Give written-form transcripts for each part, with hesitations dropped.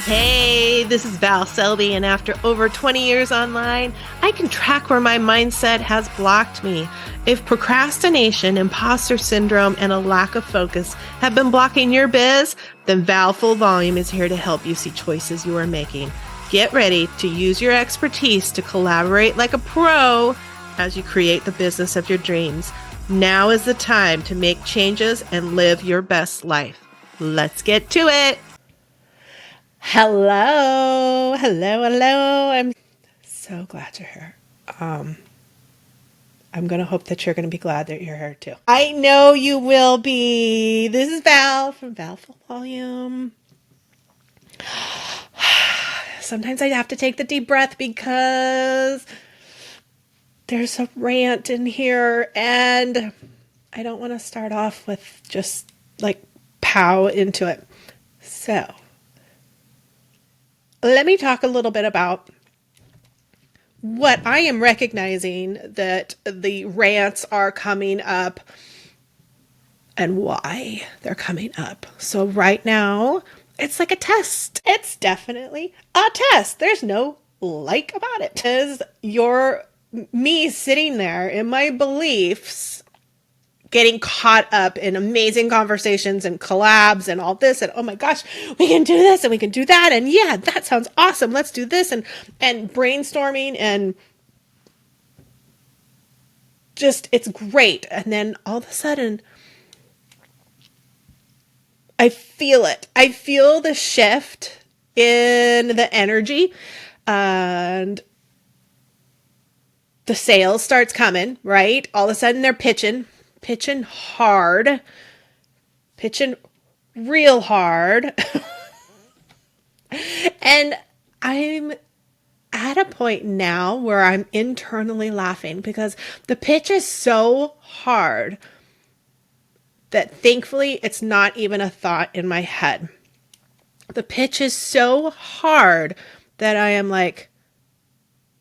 Hey, this is Val Selby, and after over 20 years online, I can track where my mindset has blocked me. If procrastination, imposter syndrome, and a lack of focus have been blocking your biz, then Val Full Volume is here to help you see choices you are making. Get ready to use your expertise to collaborate like a pro as you create the business of your dreams. Now is the time to make changes and live your best life. Let's get to it. Hello. I'm so glad you're here. I'm going to hope that you're going to be glad that you're here too. I know you will be. This is Val from Val Full Volume. Sometimes I have to take the deep breath because there's a rant in here and I don't want to start off with just like pow into it. So let me talk a little bit about what I am recognizing that the rants are coming up and why they're coming up. So right now, it's like a test. It's definitely a test. There's no like about it. Because you're me sitting there in my beliefs, getting caught up in amazing conversations and collabs and all this. And oh my gosh, we can do this and we can do that. And yeah, that sounds awesome. Let's do this. And brainstorming and just, it's great. And then all of a sudden, I feel it. I feel the shift in the energy and the sales starts coming, right? All of a sudden they're pitching hard, pitching real hard. And I'm at a point now where I'm internally laughing because the pitch is so hard that thankfully it's not even a thought in my head. The pitch is so hard that I am like,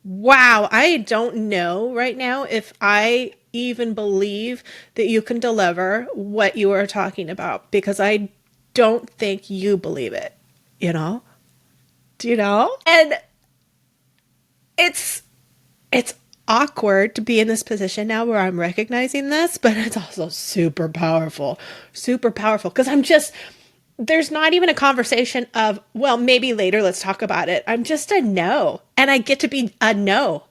wow, I don't know right now if I even believe that you can deliver what you are talking about because I don't think you believe it, Do you know? And it's awkward to be in this position now where I'm recognizing this, but it's also super powerful because there's not even a conversation of, well, maybe later, let's talk about it. I'm just a no, and I get to be a no.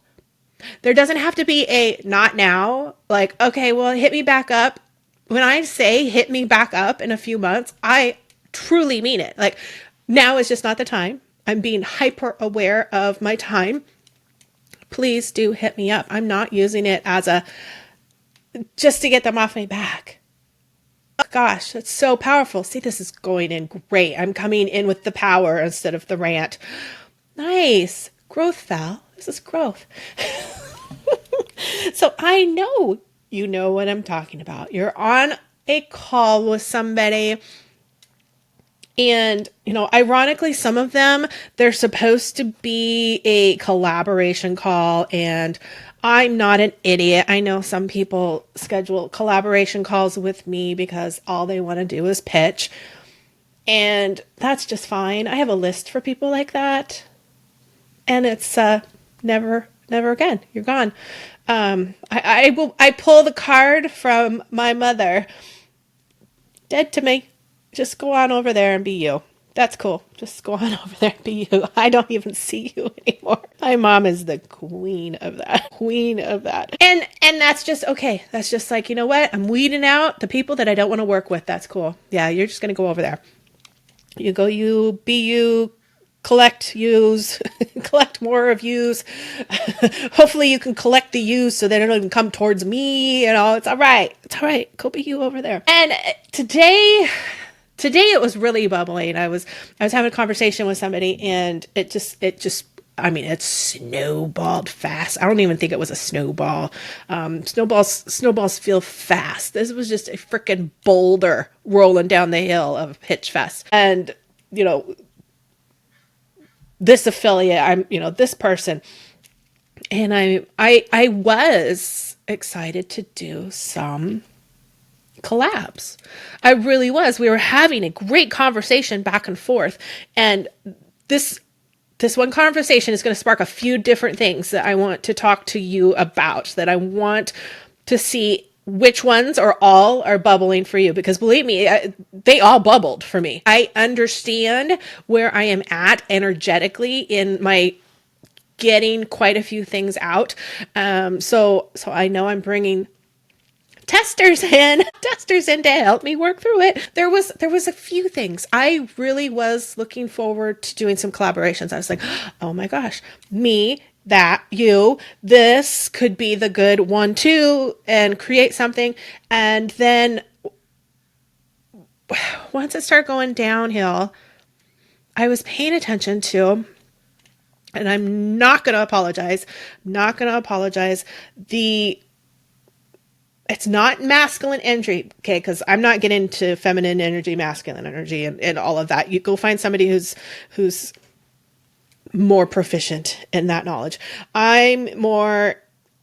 There doesn't have to be a not now, like, okay, well, hit me back up. When I say hit me back up in a few months, I truly mean it. Like, now is just not the time. I'm being hyper aware of my time. Please do hit me up. I'm not using it as just to get them off my back. Oh gosh, that's so powerful. See, this is going in great. I'm coming in with the power instead of the rant. Nice. Growth, Val. This is growth. So I know you know what I'm talking about. You're on a call with somebody. And, ironically, some of them, they're supposed to be a collaboration call. And I'm not an idiot. I know some people schedule collaboration calls with me because all they want to do is pitch. And that's just fine. I have a list for people like that. And it's never again. You're gone. I pull the card from my mother. Dead to me. Just go on over there and be you. That's cool. Just go on over there and be you. I don't even see you anymore. My mom is the queen of that. And that's just okay. That's just like, you know what? I'm weeding out the people that I don't want to work with. That's cool. Yeah, you're just going to go over there. You go, you, be you, collect yous, collect more of yous. Hopefully you can collect the yous so they don't even come towards me. It's all right. It's all right. Go be you over there. And today it was really bubbling. I was having a conversation with somebody and it snowballed fast. I don't even think it was a snowball. Snowballs feel fast. This was just a freaking boulder rolling down the hill of Pitch Fest. And, this affiliate, this person. And I was excited to do some collabs. I really was. We were having a great conversation back and forth. And this one conversation is going to spark a few different things that I want to talk to you about, that I want to see which ones or all are bubbling for you, because believe me, they all bubbled for me. I understand where I am at energetically in my getting quite a few things out. So I know I'm bringing testers in to help me work through it. There was a few things. I really was looking forward to doing some collaborations. I was like, oh my gosh, me, that, you, this could be the good 1-2 and create something. And then once it started going downhill, I was paying attention to, and I'm not going to apologize, it's not masculine energy, okay? Because I'm not getting into feminine energy, masculine energy, and all of that. You go find somebody who's more proficient in that knowledge. I'm more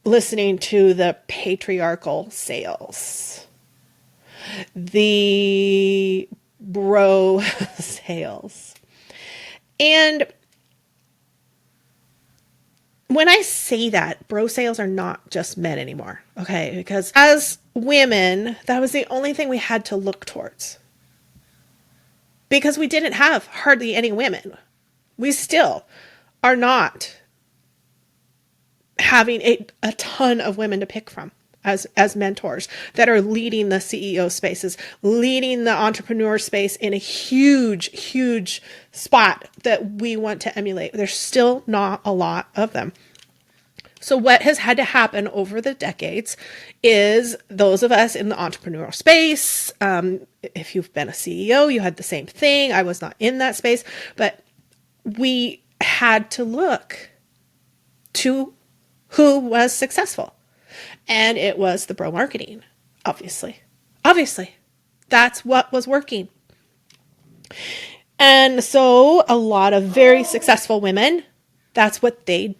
listening to the patriarchal sales, the bro sales. And when I say that, bro sales are not just men anymore, okay? Because as women, that was the only thing we had to look towards. Because we didn't have hardly any women. We still are not having a ton of women to pick from as mentors that are leading the CEO spaces, leading the entrepreneur space in a huge spot that we want to emulate. There's still not a lot of them. So what has had to happen over the decades is those of us in the entrepreneurial space, if you've been a CEO, you had the same thing. I was not in that space, but we had to look to who was successful. And it was the bro marketing, obviously. Obviously, that's what was working. And so a lot of very successful women, that's what they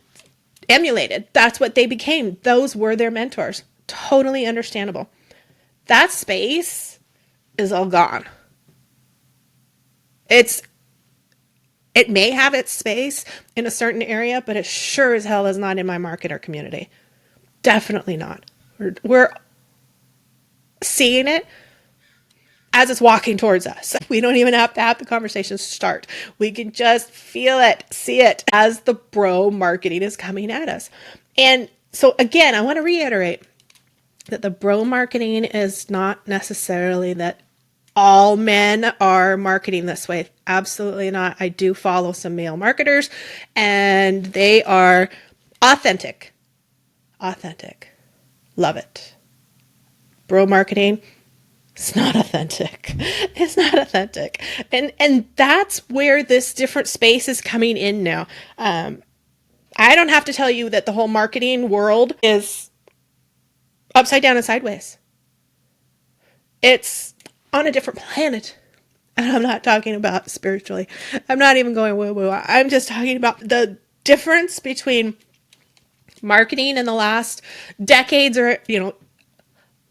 emulated. That's what they became. Those were their mentors. Totally understandable. That space is all gone. It may have its space in a certain area, but it sure as hell is not in my market or community. Definitely not. We're seeing it as it's walking towards us. We don't even have to have the conversation start. We can just feel it, see it as the bro marketing is coming at us. And so again, I want to reiterate that the bro marketing is not necessarily that all men are marketing this way. Absolutely not. I do follow some male marketers and they are authentic. Authentic. Love it. Bro marketing, it's not authentic. It's not authentic. And that's where this different space is coming in now. I don't have to tell you that the whole marketing world is upside down and sideways. It's on a different planet. And I'm not talking about spiritually. I'm not even going woo-woo. I'm just talking about the difference between marketing in the last decades or,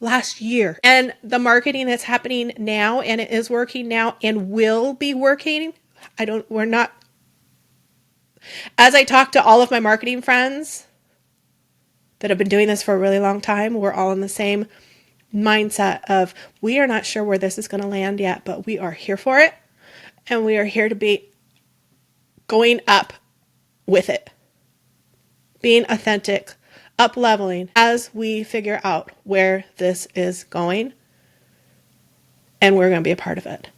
last year and the marketing that's happening now, and it is working now and will be working. We're not, as I talk to all of my marketing friends that have been doing this for a really long time, we're all in the same mindset of we are not sure where this is going to land yet, but we are here for it. And we are here to be going up with it, being authentic, up leveling as we figure out where this is going. And we're going to be a part of it.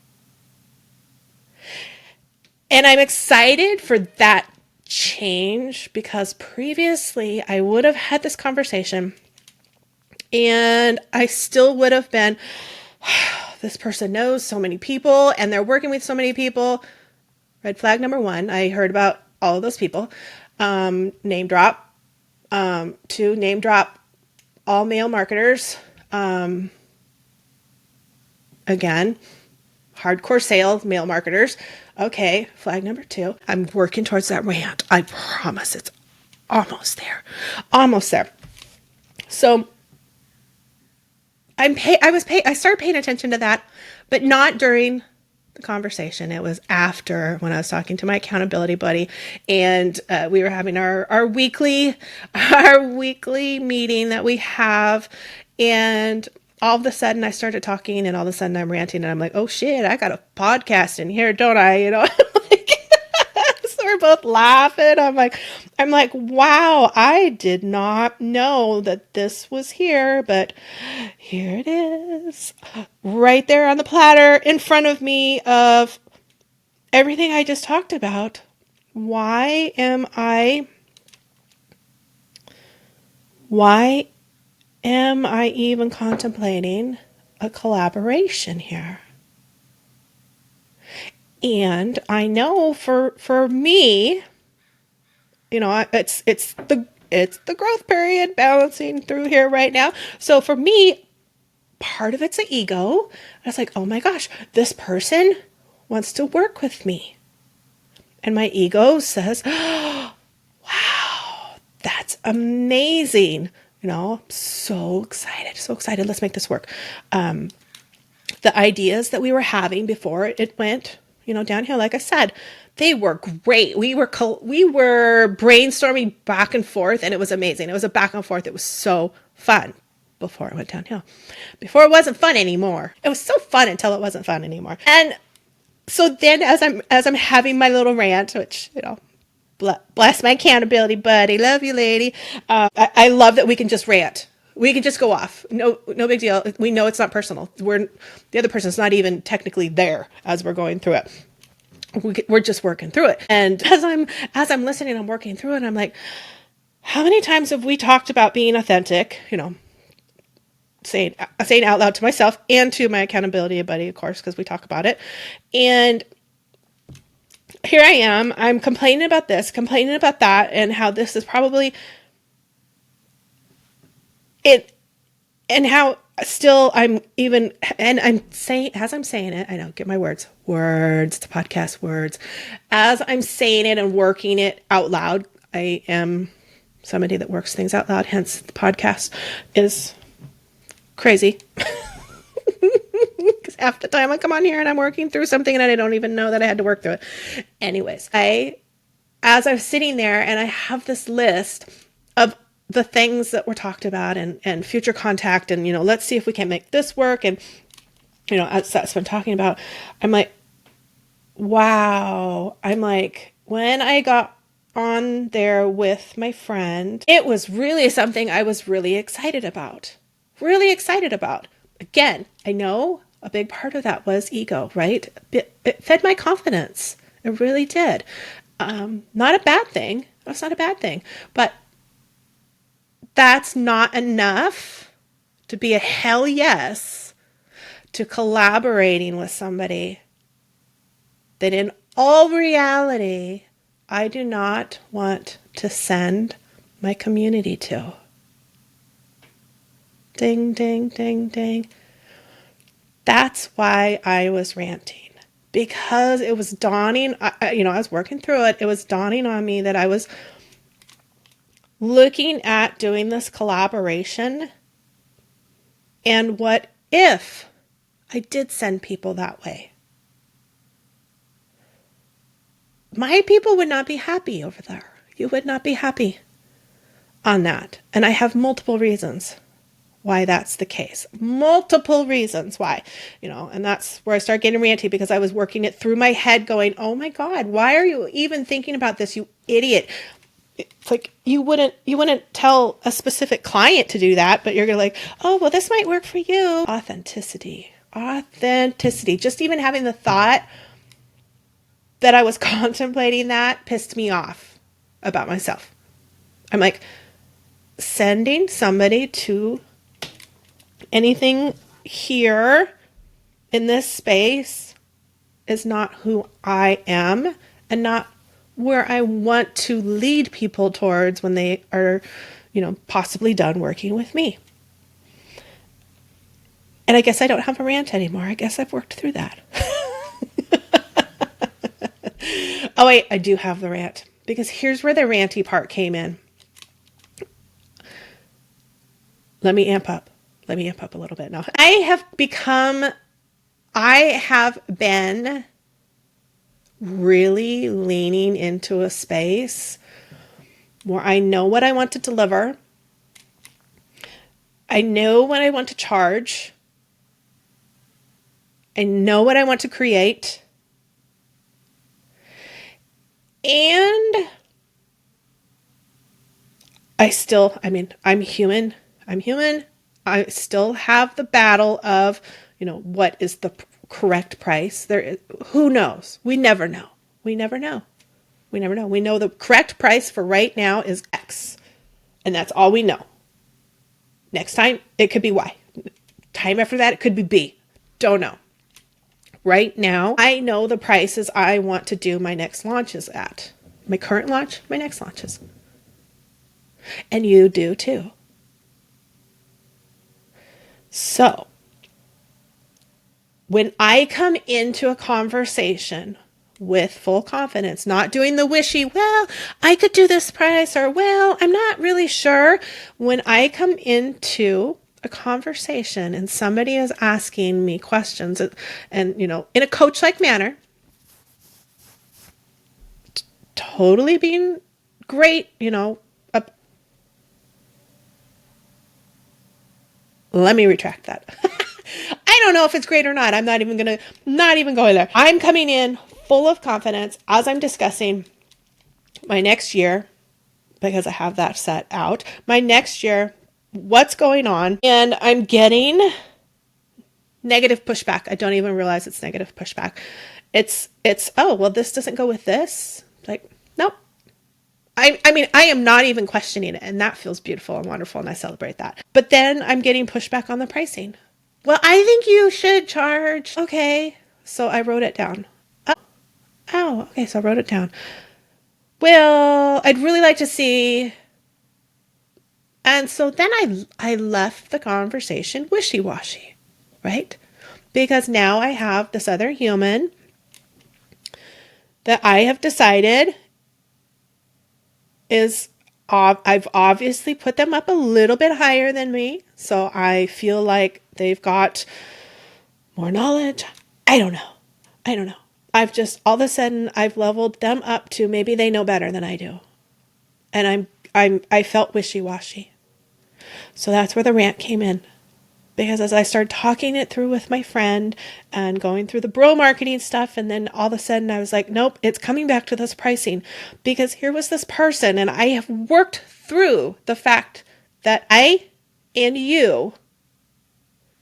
And I'm excited for that change because previously I would have had this conversation and I still would have been, this person knows so many people and they're working with so many people. Red flag number 1, I heard about all of those people. Name drop. 2, name drop all male marketers. Again, hardcore sales, male marketers. Okay, flag number 2. I'm working towards that rant. I promise it's almost there. Almost there. So I started paying attention to that, but not during the conversation. It was after when I was talking to my accountability buddy, and we were having our weekly meeting that we have, and all of a sudden I started talking, and all of a sudden I'm ranting, and I'm like, oh shit, I got a podcast in here, don't I? So we're both laughing. I'm like, wow, I did not know that this was here, but here it is, right there on the platter in front of me of everything I just talked about. Why am I even contemplating a collaboration here? And I know for me, it's the growth period balancing through here right now. So for me, part of it's an ego. I was like, oh my gosh, this person wants to work with me. And my ego says, oh, wow, that's amazing. So excited, so excited. Let's make this work. The ideas that we were having before it went, downhill, like I said, they were great. We were brainstorming back and forth, and it was amazing. It was a back and forth. It was so fun before it went downhill. Before it wasn't fun anymore. It was so fun until it wasn't fun anymore. And so then as I'm having my little rant, which, bless my accountability buddy, love you lady. I love that we can just rant. We can just go off. No big deal. We know it's not personal. The other person's not even technically there as we're going through it. We're just working through it. And as I'm listening, I'm working through it. I'm like, how many times have we talked about being authentic? Saying out loud to myself and to my accountability buddy, of course, because we talk about it. And here I am. I'm complaining about this, complaining about that, and how this is probably it, and how still I'm even, and I'm saying, as I'm saying it, I know, get my words, it's a podcast, words. As I'm saying it and working it out loud, I am somebody that works things out loud, hence the podcast is crazy. Because half the time I come on here and I'm working through something and I don't even know that I had to work through it. Anyways, as I'm sitting there and I have this list of the things that were talked about and future contact and, let's see if we can make this work. And, as that's been talking about, I'm like, wow. I'm like, when I got on there with my friend, it was really something I was really excited about. Again, I know a big part of that was ego, right? It fed my confidence. It really did. Not a bad thing. That's not a bad thing. But that's not enough to be a hell yes to collaborating with somebody that in all reality, I do not want to send my community to. Ding, ding, ding, ding. That's why I was ranting. Because it was dawning, I was working through it. It was dawning on me that I was looking at doing this collaboration. And what if I did send people that way? My people would not be happy over there. You would not be happy on that. And I have multiple reasons why that's the case. Multiple reasons why, and that's where I start getting ranty because I was working it through my head going, oh my God, why are you even thinking about this, you idiot? It's like you wouldn't tell a specific client to do that, but you're gonna like, oh, well, this might work for you. Authenticity. Just even having the thought that I was contemplating that pissed me off about myself. I'm like, sending somebody to anything here in this space is not who I am and not where I want to lead people towards when they are, possibly done working with me. And I guess I don't have a rant anymore. I guess I've worked through that. Oh, wait, I do have the rant because here's where the ranty part came in. Let me amp up a little bit now. I have become I have been really leaning into a space where I know what I want to deliver. I know what I want to charge. I know what I want to create. And I'm human. I'm human. I still have the battle of, what is the correct price? Who knows? We never know. We never know. We never know. We know the correct price for right now is X. And that's all we know. Next time, it could be Y. Time after that, it could be B. Don't know. Right now, I know the prices I want to do my next launches at. My current launch, my next launches. And you do too. So, when I come into a conversation with full confidence, not doing the wishy, well, I could do this price, or, well, I'm not really sure. When I come into a conversation and somebody is asking me questions and in a coach-like manner, totally being great, let me retract that. I don't know if it's great or not. I'm not even going there. I'm coming in full of confidence as I'm discussing my next year, because I have that set out. My next year, what's going on, and I'm getting negative pushback. I don't even realize it's negative pushback. It's oh, well, this doesn't go with this. Like, nope. I mean, I am not even questioning it, and that feels beautiful and wonderful, and I celebrate that. But then I'm getting pushback on the pricing. Well, I think you should charge. Okay, so I wrote it down. Oh, okay, so I wrote it down. Well, I'd really like to see. And so then I left the conversation wishy-washy, right? Because now I have this other human that I have decided is, I've obviously put them up a little bit higher than me. So I feel like they've got more knowledge. I don't know. I've just, all of a sudden, I've leveled them up to maybe they know better than I do. And I felt wishy-washy. So that's where the rant came in. Because as I started talking it through with my friend and going through the bro marketing stuff, and then all of a sudden I was like, nope, it's coming back to this pricing. Because here was this person, and I have worked through the fact that I and you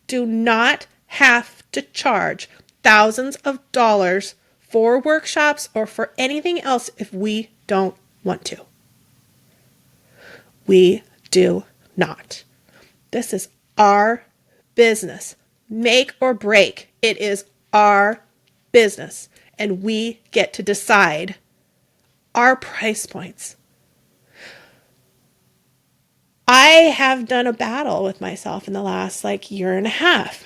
do not have to charge thousands of dollars for workshops or for anything else if we don't want to. We do not. This is our business. Make or break. It is our business. And we get to decide our price points. I have done a battle with myself in the last year and a half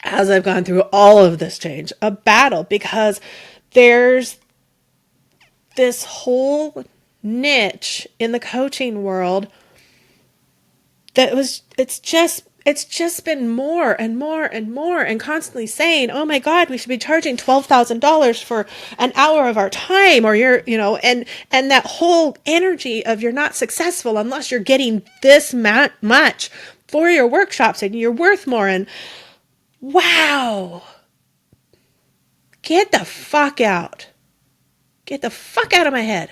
as I've gone through all of this change. A battle, because there's this whole niche in the coaching world it's just been more and more and more, and constantly saying, oh my God, we should be charging $12,000 for an hour of our time, or and that whole energy of you're not successful unless you're getting this much for your workshops and you're worth more. And wow, get the fuck out. Get the fuck out of my head.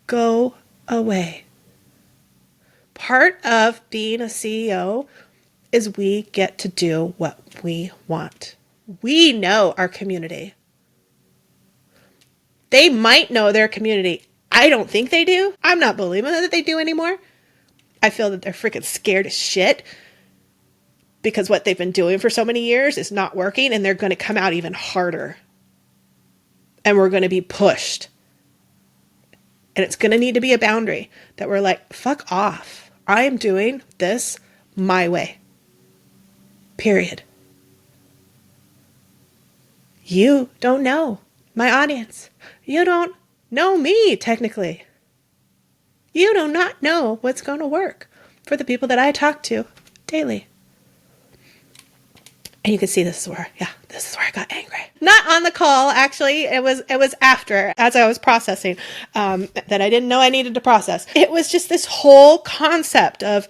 Go away. Part of being a CEO is we get to do what we want. We know our community. They might know their community. I don't think they do. I'm not believing that they do anymore. I feel that they're freaking scared as shit because what they've been doing for so many years is not working, and they're going to come out even harder. And we're going to be pushed. And it's going to need to be a boundary that we're like, fuck off. I am doing this my way. Period. You don't know my audience. You don't know me, technically. You do not know what's going to work for the people that I talk to daily. And you can see this is where I got angry. Not on the call, actually. It was after, as I was processing, that I didn't know I needed to process. It was just this whole concept of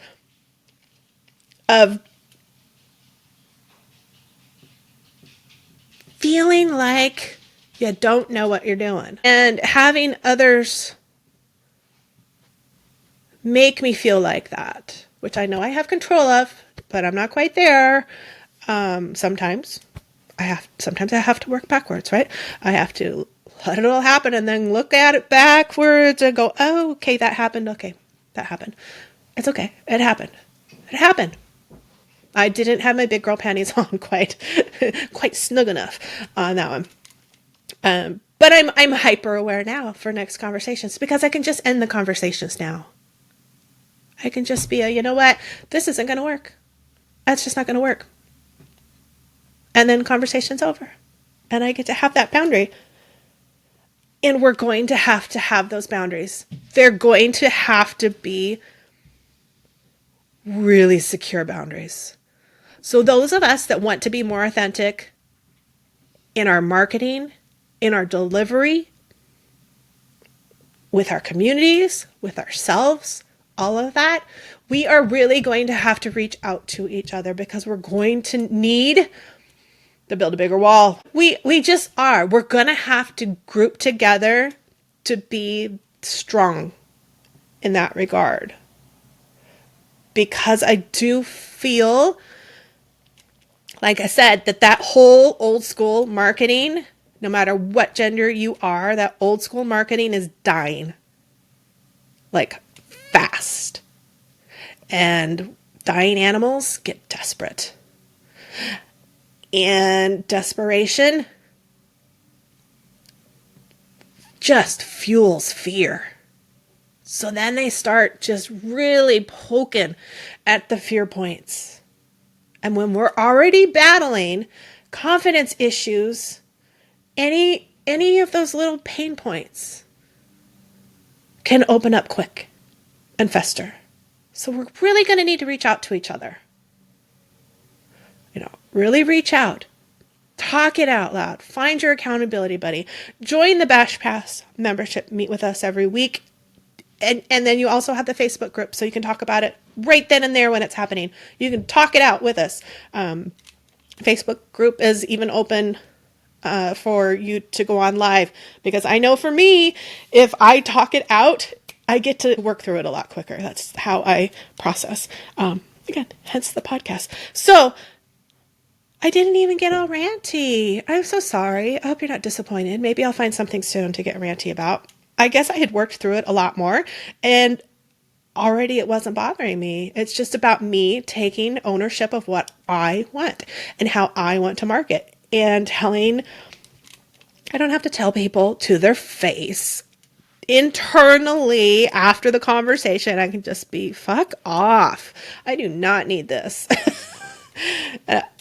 feeling like you don't know what you're doing and having others make me feel like that, which I know I have control of, but I'm not quite there. Sometimes I have to work backwards, right? I have to let it all happen and then look at it backwards and go, oh, okay, that happened. Okay, that happened. It's okay. It happened. It happened. I didn't have my big girl panties on quite snug enough on that one. But I'm hyper aware now for next conversations because I can just end the conversations now. I can just be you know what? This isn't going to work. That's just not going to work. And then conversation's over. And I get to have that boundary. And we're going to have those boundaries. They're going to have to be really secure boundaries. So those of us that want to be more authentic in our marketing, in our delivery, with our communities, with ourselves, all of that, we are really going to have to reach out to each other because we're going to need to build a bigger wall. We just are. We're going to have to group together to be strong in that regard. Because I do feel, like I said, that whole old school marketing, no matter what gender you are, that old school marketing is dying. Like fast. And dying animals get desperate. And desperation just fuels fear. So then they start just really poking at the fear points. And when we're already battling confidence issues, any of those little pain points can open up quick and fester. So we're really going to need to reach out to each other. Really reach out. Talk it out loud. Find your accountability buddy. Join the Bash Pass membership. Meet with us every week. And then you also have the Facebook group, so you can talk about it right then and there when it's happening. You can talk it out with us. Facebook group is even open for you to go on live. Because I know for me, if I talk it out, I get to work through it a lot quicker. That's how I process. Again, hence the podcast. So I didn't even get all ranty. I'm so sorry. I hope you're not disappointed. Maybe I'll find something soon to get ranty about. I guess I had worked through it a lot more and already it wasn't bothering me. It's just about me taking ownership of what I want and how I want to market and I don't have to tell people to their face. Internally, after the conversation, I can just be, fuck off. I do not need this.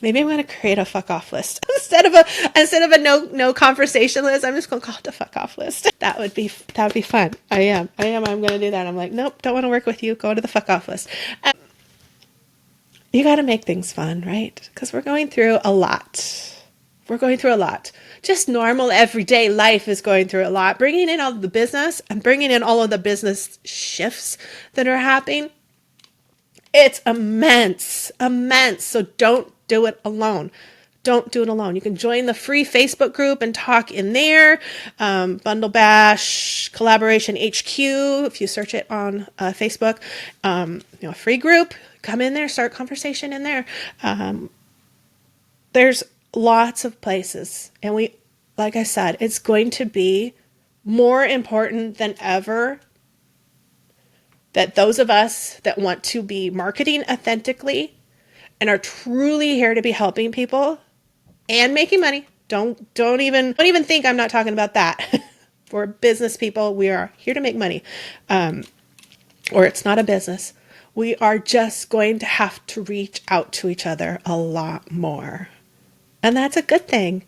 Maybe I'm going to create a fuck off list instead of a no conversation list. I'm just going to call it a fuck off list. That would be fun. I'm going to do that. I'm like, nope, don't want to work with you. Go to the fuck off list. You got to make things fun, right? Because we're going through a lot. Just normal everyday life is going through a lot. Bringing in all of the business and bringing in all of the business shifts that are happening. It's immense. So don't do it alone. You can join the free Facebook group and talk in there. Bundle Bash Collaboration HQ. If you search it on Facebook, free group. Come in there, start conversation in there. There's lots of places, and like I said, it's going to be more important than ever that those of us that want to be marketing authentically and are truly here to be helping people and making money. Don't even think I'm not talking about that. For business people, we are here to make money. Or it's not a business. We are just going to have to reach out to each other a lot more. And that's a good thing.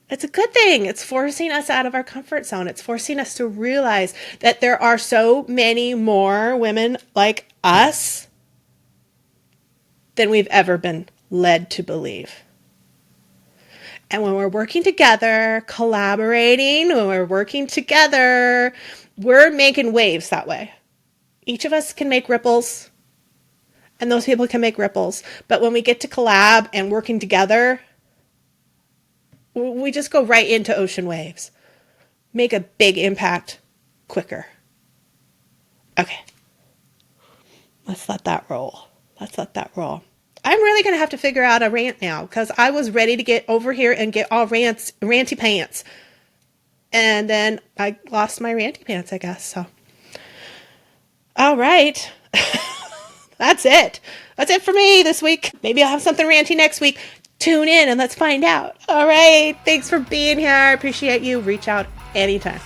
It's a good thing. It's forcing us out of our comfort zone. It's forcing us to realize that there are so many more women like us than we've ever been led to believe. And when we're working together, collaborating, when we're working together, we're making waves that way. Each of us can make ripples, and those people can make ripples. But when we get to collab and working together, we just go right into ocean waves. Make a big impact quicker. Okay. Let's let that roll. Let's let that roll. I'm really going to have to figure out a rant now because I was ready to get over here and get all ranty pants. And then I lost my ranty pants, I guess. So, all right. That's it. That's it for me this week. Maybe I'll have something ranty next week. Tune in and let's find out. All right. Thanks for being here. I appreciate you. Reach out anytime.